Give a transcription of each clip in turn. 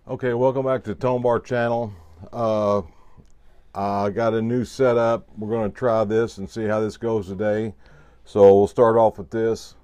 Okay, welcome back to Tonebar channel. I got a new setup. We're going to try this and see how this goes today. So we'll start off with this.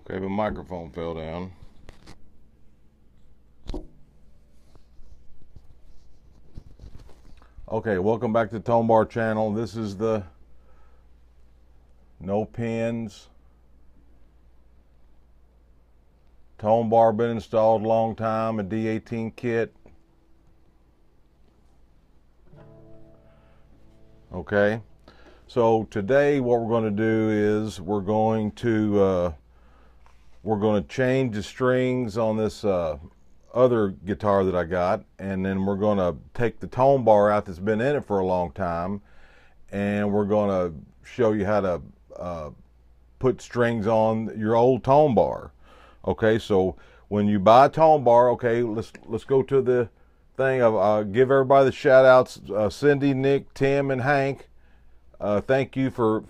Okay, the microphone fell down. Okay, welcome back to Tonebar channel. This is the no pins tone bar, been installed a long time, a D18 kit. Okay, so today what we're going to do is we're going to change the strings on this other guitar that I got, and then we're going to take the tone bar out that's been in it for a long time, and we're going to show you how to put strings on your old tone bar. Okay, so when you buy a tone bar, okay, let's go to the thing. I'll give everybody the shout outs, Cindy, Nick, Tim, and Hank. Thank you for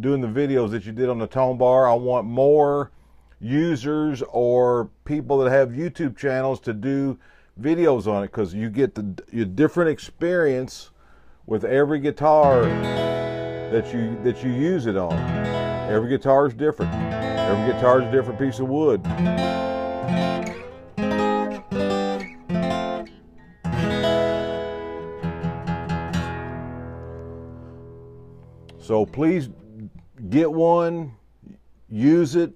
doing the videos that you did on the tone bar. I want more users or people that have YouTube channels to do videos on it, because you get your different experience with every guitar that you use it on. Every guitar is different. Every guitar is a different piece of wood. So please get one, use it,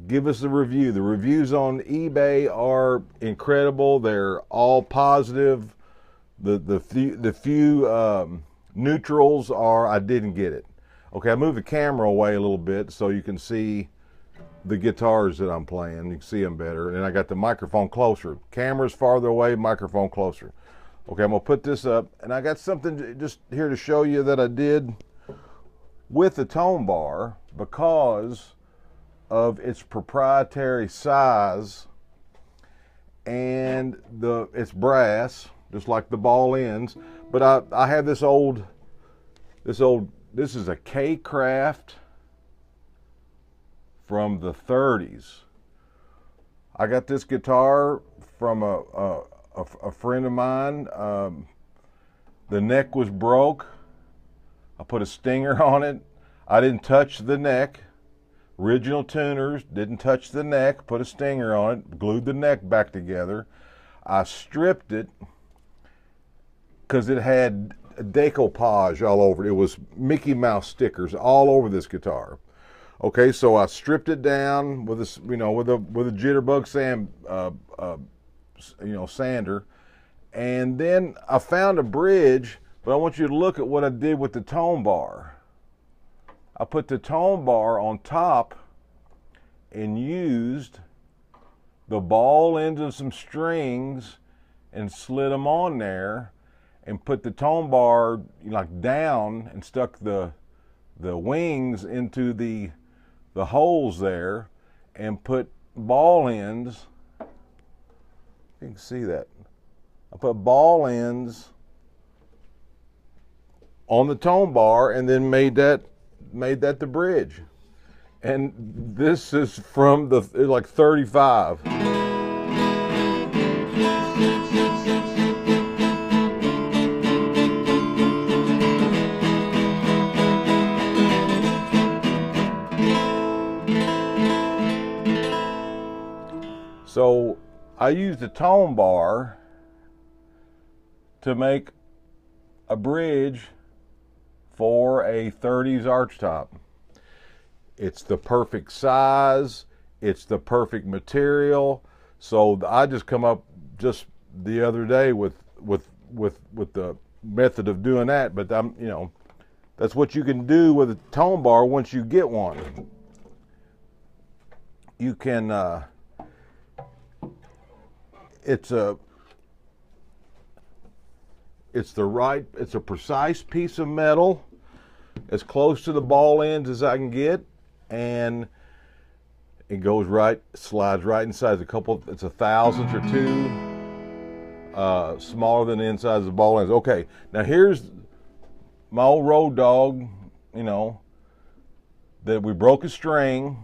give us a review. The reviews on eBay are incredible. They're all positive. The few neutrals are I didn't get it. Okay, I moved the camera away a little bit so you can see the guitars that I'm playing. You can see them better. And I got the microphone closer. Camera's farther away, microphone closer. Okay, I'm gonna put this up, and I got something just here to show you that I did with the tone bar because of its proprietary size, and it's brass, just like the ball ends. But I have this is a K-Craft from the 30s. I got this guitar from a friend of mine. The neck was broke. I put a stinger on it. I didn't touch the neck. Original tuners, didn't touch the neck, put a stinger on it, glued the neck back together. I stripped it because it had decoupage all over it. It was Mickey Mouse stickers all over this guitar. Okay, so I stripped it down with a, with a jitterbug sander, and then I found a bridge. But I want you to look at what I did with the tone bar. I put the tone bar on top and used the ball ends of some strings and slid them on there, and put the tone bar like down and stuck the wings into the holes there, and put ball ends. You can see that. I put ball ends on the tone bar, and then made that the bridge. And this is from the like 35. So I used the tone bar to make a bridge for a 30s arch top. It's the perfect size. It's the perfect material. So I just come up just the other day with the method of doing that. But that's what you can do with a tone bar once you get one. You can. It's a precise piece of metal, as close to the ball ends as I can get, and it goes right, slides right inside. It's a thousandth or two smaller than the inside of the ball ends. Okay, now here's my old road dog, that we broke a string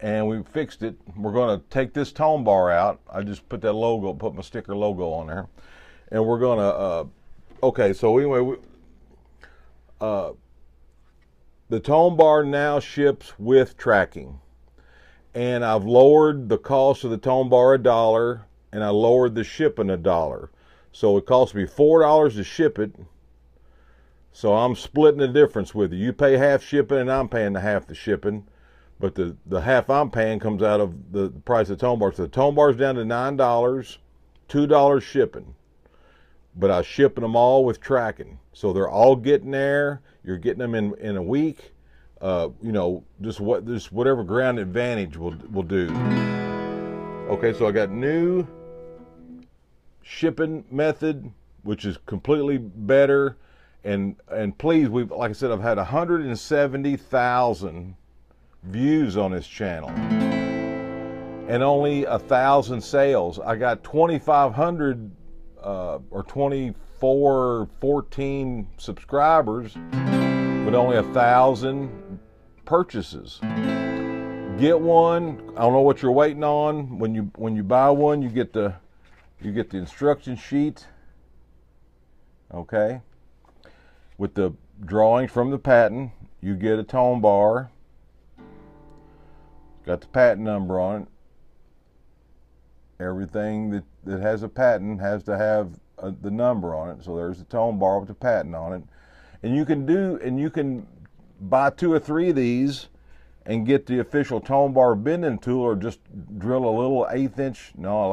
and we fixed it. We're going to take this tone bar out. I just put my sticker logo on there. And we're going to, okay, so anyway, the tone bar now ships with tracking. And I've lowered the cost of the tone bar $1, and I lowered the shipping $1. So it cost me $4 to ship it. So I'm splitting the difference with you. You pay half shipping, and I'm paying the half the shipping. But the half I'm paying comes out of the price of the tone bar. So the tone bar's down to $9, $2 shipping. But I'm shipping them all with tracking. So they're all getting there. You're getting them in a week. Just whatever ground advantage will do. Okay, so I got new shipping method, which is completely better. And please, like I said, I've had 170,000 views on this channel and only 1,000 sales. I got 2,500 or 2,414 subscribers, but only 1,000 purchases. Get one. I don't know what you're waiting on. When you buy one, you get the instruction sheet. Okay, with the drawings from the patent. You get a tone bar. Got the patent number on it. Everything that has a patent has to have the number on it. So there's the tone bar with the patent on it. And you can buy 2 or 3 of these and get the official tone bar bending tool, or just drill a little like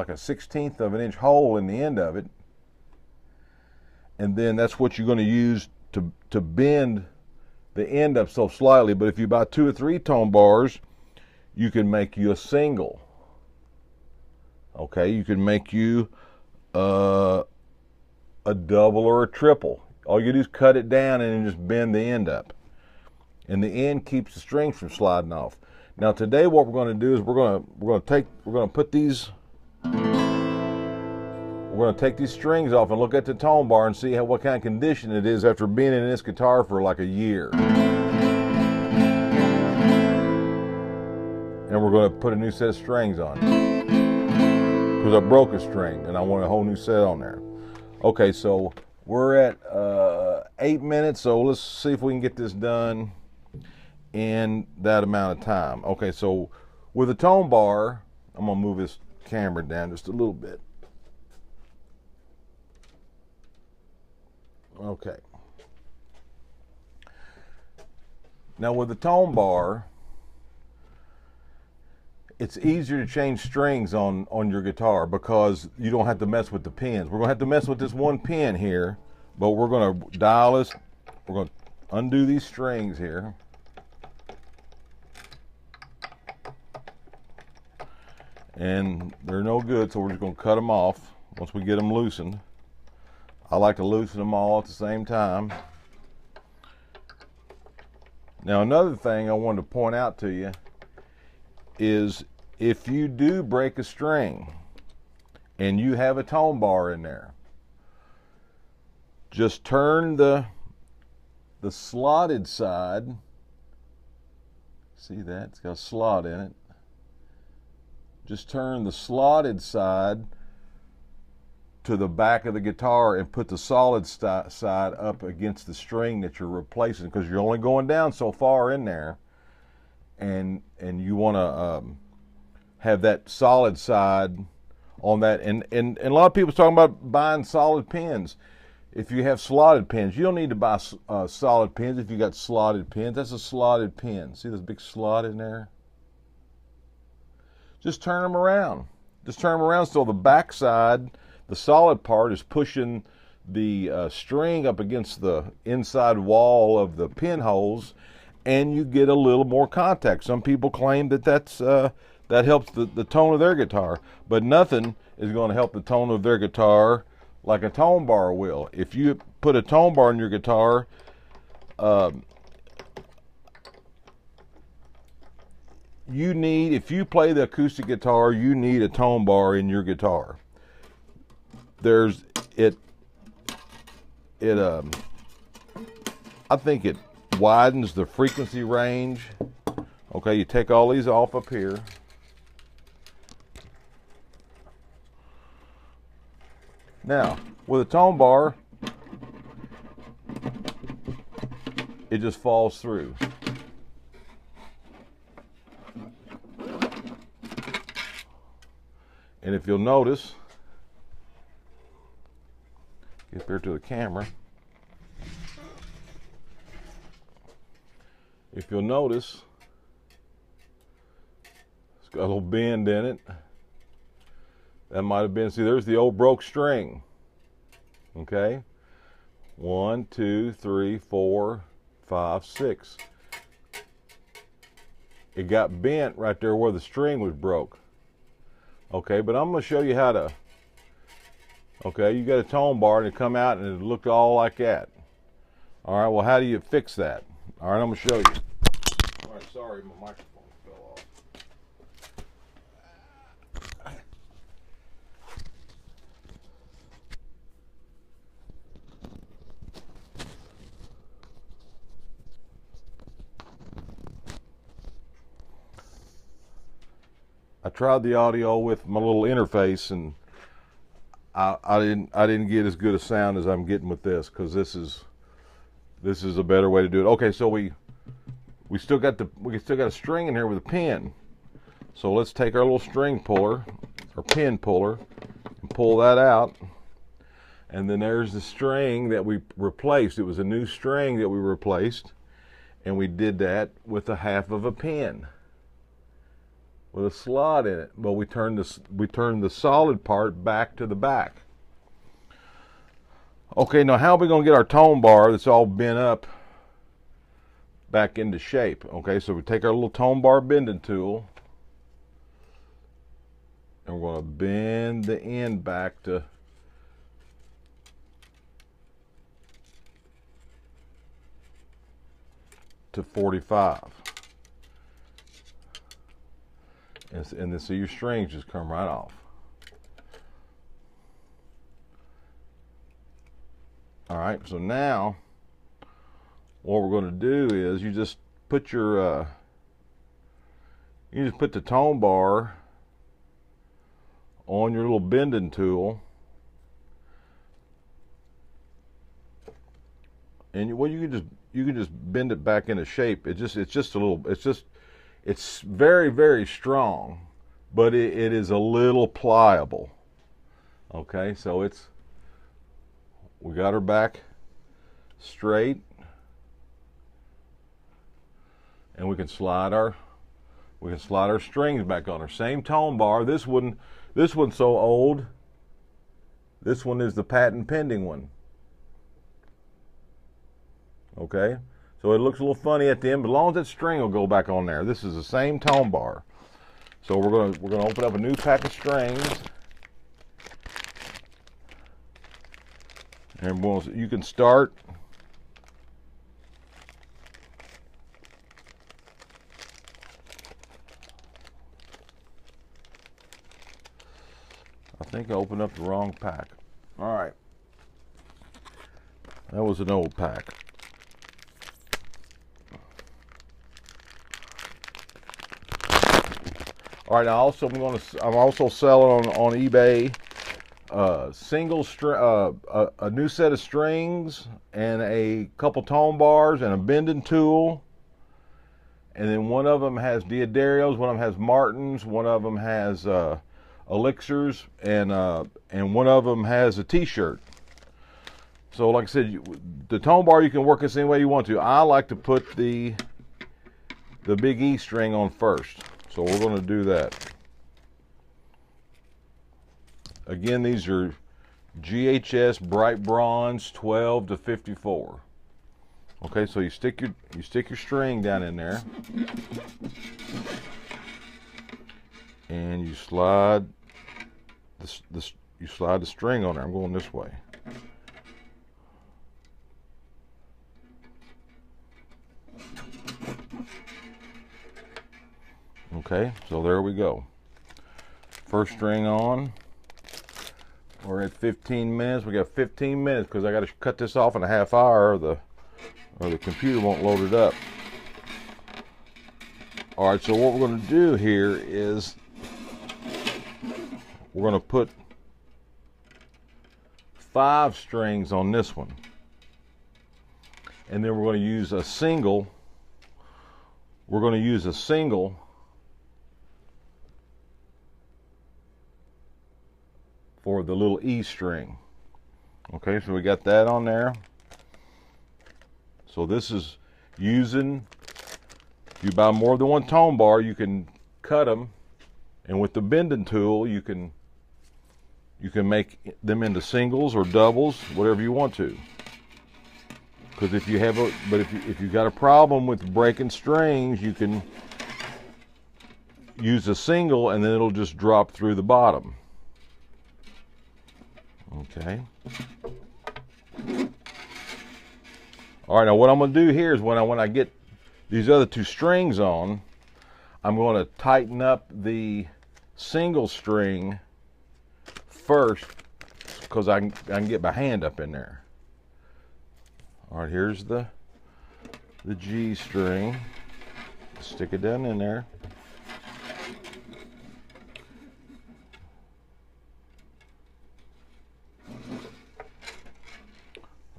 a 1/16 of an inch hole in the end of it. And then that's what you're going to use to bend the end up so slightly. But if you buy 2 or 3 tone bars, you can make you a single. Okay, you can make you a double or a triple. All you do is cut it down and then just bend the end up. And the end keeps the strings from sliding off. Now today what we're going to do is we're going to take these strings off and look at the tone bar and see what kind of condition it is after being in this guitar for like a year. And we're going to put a new set of strings on it, because I broke a string and I want a whole new set on there. Okay, so we're at 8 minutes, so let's see if we can get this done in that amount of time. Okay, so with a tone bar, I'm going to move this camera down just a little bit. Okay. Now with the tone bar, it's easier to change strings on your guitar because you don't have to mess with the pins. We're going to have to mess with this one pin here, but we're going to dial this. We're going to undo these strings here. And they're no good, so we're just going to cut them off once we get them loosened. I like to loosen them all at the same time. Now another thing I wanted to point out to you is if you do break a string and you have a tone bar in there, just turn the slotted side. See that? It's got a slot in it. Just turn the slotted side to the back of the guitar and put the solid side up against the string that you're replacing, because you're only going down so far in there, and you want to have that solid side on that. And a lot of people talking about buying solid pins. if you have slotted pins, you don't need to buy solid pins if you got slotted pins. That's a slotted pin. See this big slot in there? Just turn them around. Just turn them around so the back side, the solid part, is pushing the string up against the inside wall of the pinholes, and you get a little more contact. Some people claim that that helps the tone of their guitar, but nothing is going to help the tone of their guitar like a tone bar will. If you put a tone bar in your guitar, if you play the acoustic guitar, you need a tone bar in your guitar. I think it widens the frequency range. Okay, you take all these off up here. Now, with a tone bar, it just falls through. And if you'll notice, get there to the camera. If you'll notice, it's got a little bend in it. That might have been, see, there's the old broke string. Okay? 1, 2, 3, 4, 5, 6. It got bent right there where the string was broke. Okay, but I'm going to show you how to, okay, you got a tone bar and it come out and it looked all like that. All right, well, how do you fix that? All right, I'm going to show you. All right, sorry, my microphone fell off. I tried the audio with my little interface, and I didn't get as good a sound as I'm getting with this, because this is a better way to do it. Okay, so we still got a string in here with a pin. So let's take our little string puller or pin puller and pull that out. And then there's the string that we replaced. It was a new string that we replaced, and we did that with a half of a pin with a slot in it. But we turned the solid part back to the back. Okay, now how are we going to get our tone bar that's all bent up back into shape? Okay, so we take our little tone bar bending tool, and we're going to bend the end back to 45. And then see your strings just come right off. All right, so now what we're going to do is you just put your put the tone bar on your little bending tool, and you can just bend it back into shape. It's very, very strong, but it is a little pliable. Okay, so we got her back straight, and we can slide our strings back on her. Same tone bar. This one's so old. This one is the patent pending one. Okay, so it looks a little funny at the end, but as long as that string will go back on there. This is the same tone bar. So we're gonna open up a new pack of strings, and you can start. I think I opened up the wrong pack. All right, that was an old pack. All right, I'm also selling on eBay a new set of strings and a couple tone bars and a bending tool. And then one of them has Diodarios, one of them has Martins, one of them has Elixirs, and one of them has a T-shirt. So like I said, the tone bar, you can work this any way you want to. I like to put the big E string on first. So we're going to do that. Again, these are GHS Bright Bronze 12 to 54. Okay, so you stick your string down in there, and you slide the string on there. I'm going this way. Okay, so there we go. First string on. We're at 15 minutes. We got 15 minutes because I got to cut this off in a half hour, or the computer won't load it up. All right, so what we're going to do here is we're going to put 5 strings on this one, and then we're going to use a single. We're going to use a single for the little E string. Okay, so we got that on there. So this is using, if you buy more than one tone bar, you can cut them, and with the bending tool you can make them into singles or doubles, whatever you want to. Because if you got a problem with breaking strings, you can use a single and then it'll just drop through the bottom. Okay. All right, now what I'm going to do here is when I get these other 2 strings on, I'm going to tighten up the single string first because I can get my hand up in there. All right, here's the G string. Stick it down in there.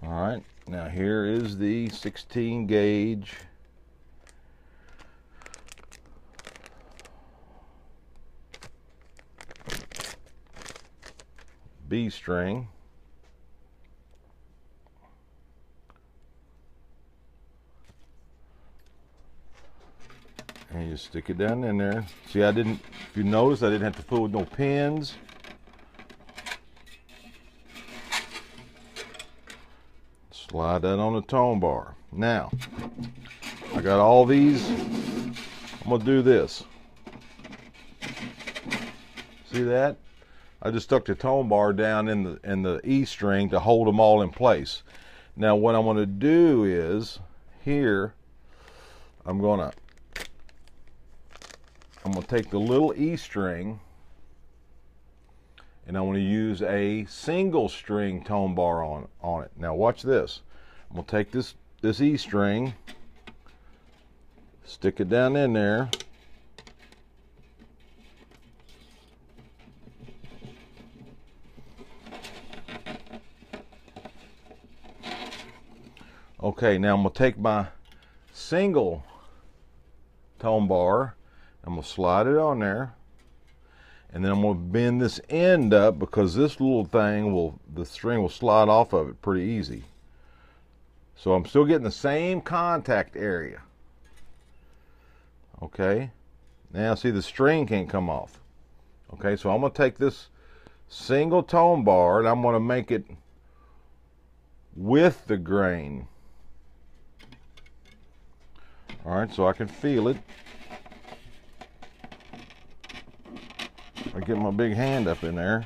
All right, now here is the 16 gauge B string. And you stick it down in there. See, if you notice, I didn't have to fool with no pins. Slide that on the tone bar. Now, I got all these. I'm gonna do this. See that? I just stuck the tone bar down in the E string to hold them all in place. Now what I'm gonna do is, here, I'm gonna take the little E string and I'm going to use a single string tone bar on it. Now watch this. I'm going to take this E string, stick it down in there, okay, now I'm going to take my single tone bar, I'm going to slide it on there, and then I'm going to bend this end up because this little thing the string will slide off of it pretty easy. So I'm still getting the same contact area. Okay, now see, the string can't come off. Okay, so I'm going to take this single tone bar and I'm going to make it with the grain. All right, so I can feel it. I get my big hand up in there.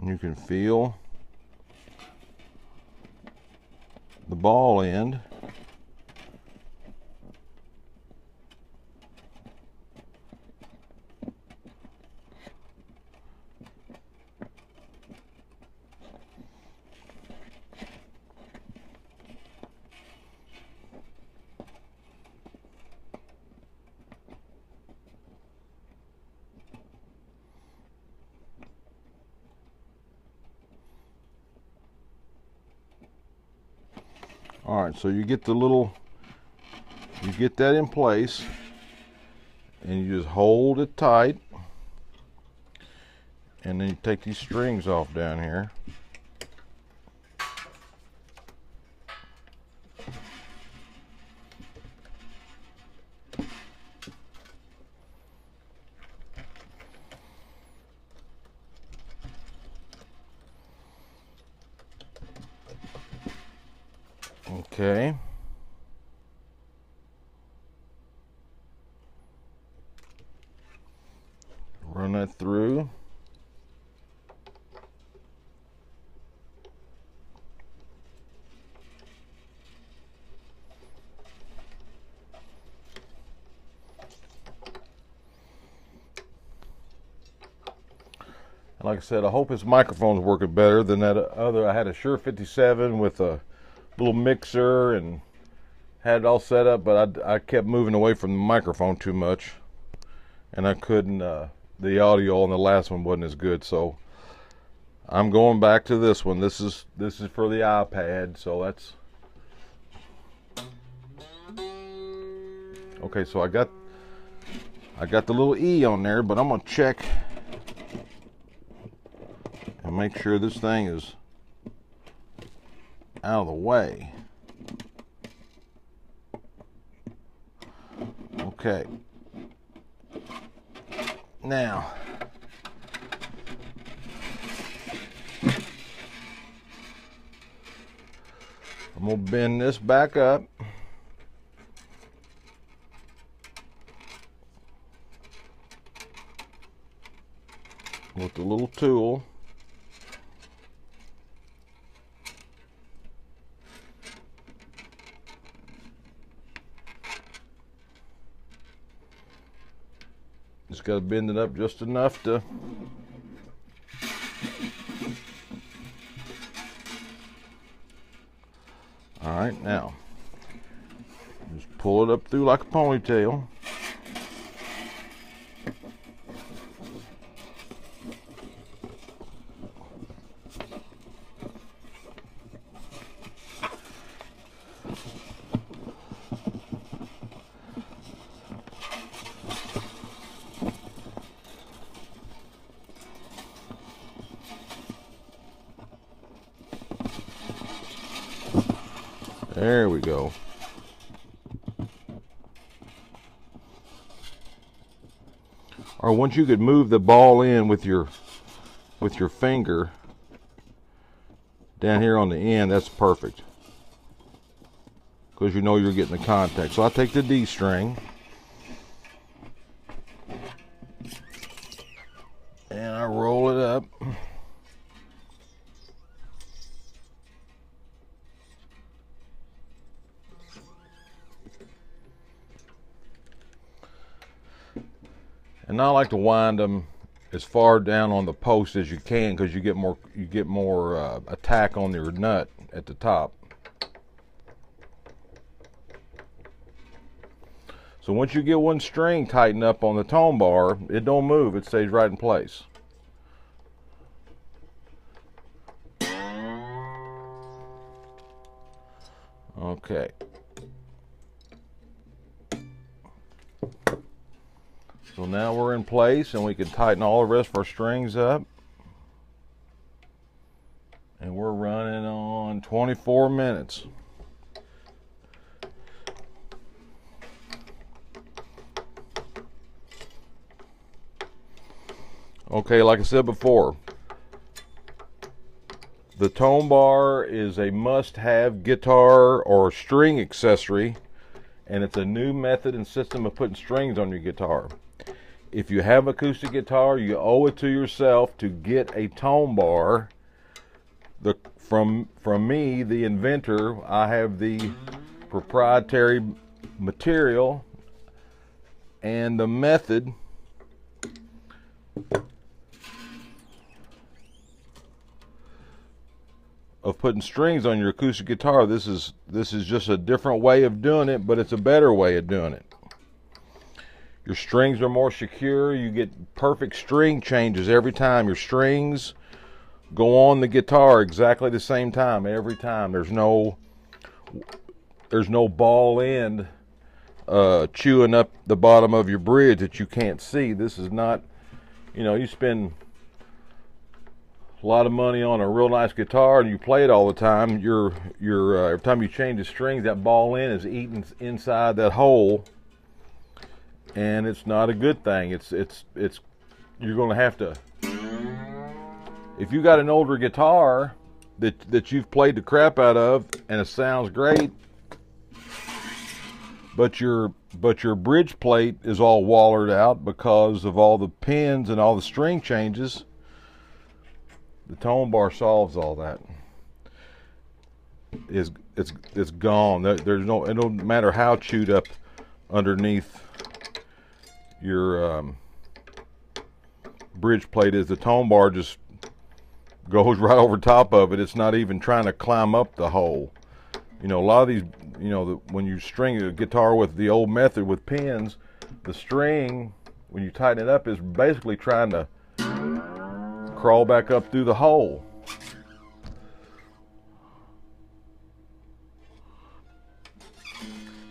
And you can feel the ball end. All right, so you get the little, you get that in place, and you just hold it tight, and then you take these strings off down here. Okay. Run that through. Like I said, I hope his microphone's working better than that other. I had a Shure 57 with a little mixer and had it all set up, but I kept moving away from the microphone too much, and I couldn't, the audio on the last one wasn't as good, so I'm going back to this one. This is for the iPad, so that's okay. So I got the little E on there, but I'm gonna check and make sure this thing is out of the way. Okay. Now, I'm going to bend this back up. With the little tool. Just got to bend it up just enough to all right, now just pull it up through like a ponytail. There we go. Or once you could move the ball in with your finger down here on the end, that's perfect. Because you know you're getting the contact. So I take the D string and I roll it up. And I like to wind them as far down on the post as you can, because you get more attack on your nut at the top. So once you get one string tightened up on the tone bar, it don't move, it stays right in place. Okay. So now we're in place, and we can tighten all the rest of our strings up. And we're running on 24 minutes. Okay, like I said before, the tone bar is a must-have guitar or string accessory, and it's a new method and system of putting strings on your guitar. If you have acoustic guitar, you owe it to yourself to get a tone bar. From me, the inventor, I have the proprietary material and the method of putting strings on your acoustic guitar. This is just a different way of doing it, but it's a better way of doing it. Your strings are more secure. You get perfect string changes every time. Your strings go on the guitar exactly the same time every time. There's no there's no ball end chewing up the bottom of your bridge that you can't see. This is not, you know, you spend a lot of money on a real nice guitar and you play it all the time. Every time you change the strings, that ball end is eating inside that hole, and it's not a good thing. You're going to have to, if you got an older guitar that you've played the crap out of and it sounds great, but your bridge plate is all wallered out because of all the pins and all the string changes, the Tonebar solves all that. It's gone. There's no, it don't matter how chewed up underneath your bridge plate is, the Tonebar just goes right over top of it. It's not even trying to climb up the hole. You know, a lot of these, you know, when you string a guitar with the old method with pins, the string, when you tighten it up, is basically trying to crawl back up through the hole.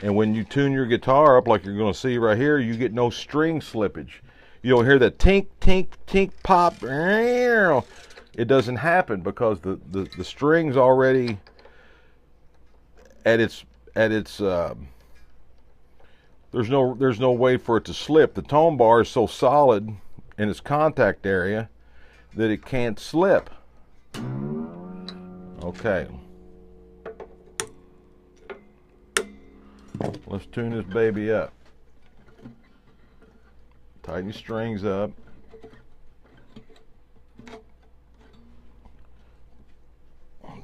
And when you tune your guitar up like you're going to see right here, you get no string slippage. You don't hear that tink, tink, tink, pop. It doesn't happen because the string's already at its there's no way for it to slip. The Tonebar is so solid in its contact area that it can't slip. Okay. Let's tune this baby up. Tighten your strings up.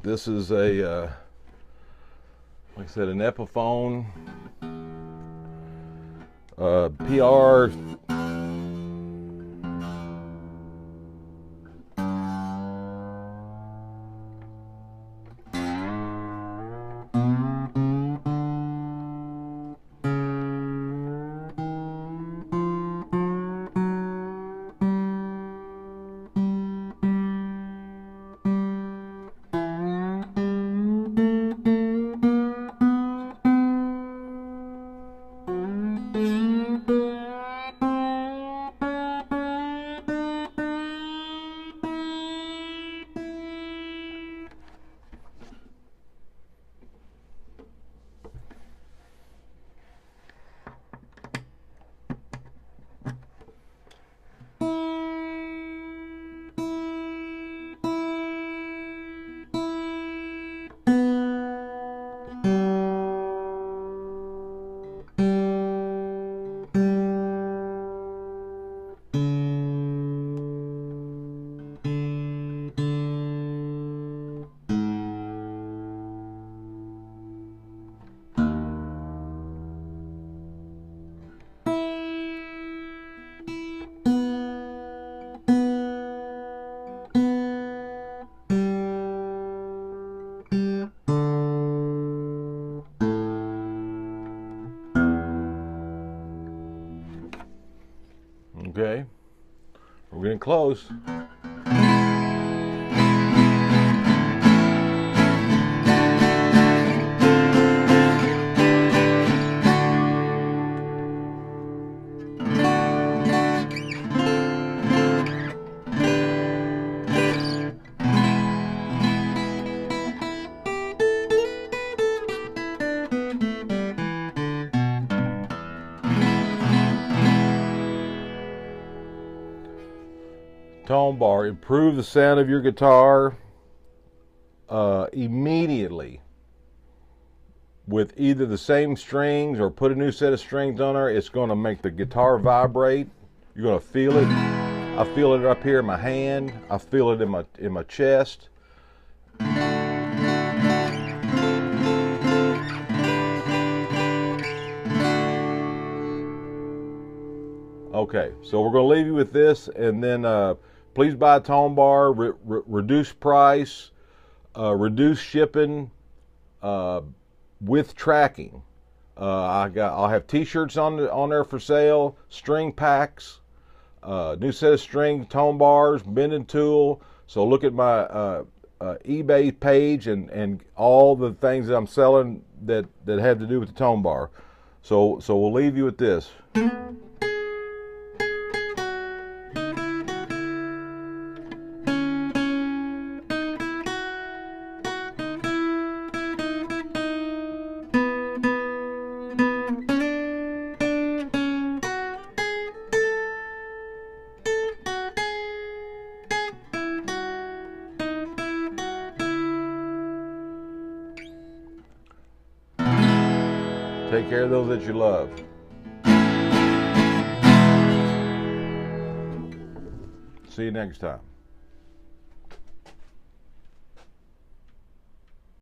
This is a, like I said, an epiphone PR. Okay, we're getting close. Tonebar, improve the sound of your guitar immediately with either the same strings or put a new set of strings on there. It's going to make the guitar vibrate. You're going to feel it. I feel it up here in my hand. I feel it in my chest. Okay, so we're going to leave you with this, and then please buy a Tonebar, reduce price, reduce shipping, with tracking. I'll have T-shirts on there for sale, string packs, new set of strings, Tonebars, bending tool. So look at my eBay page and all the things that I'm selling that have to do with the tone bar. So we'll leave you with this. Take care of those that you love. See you next time.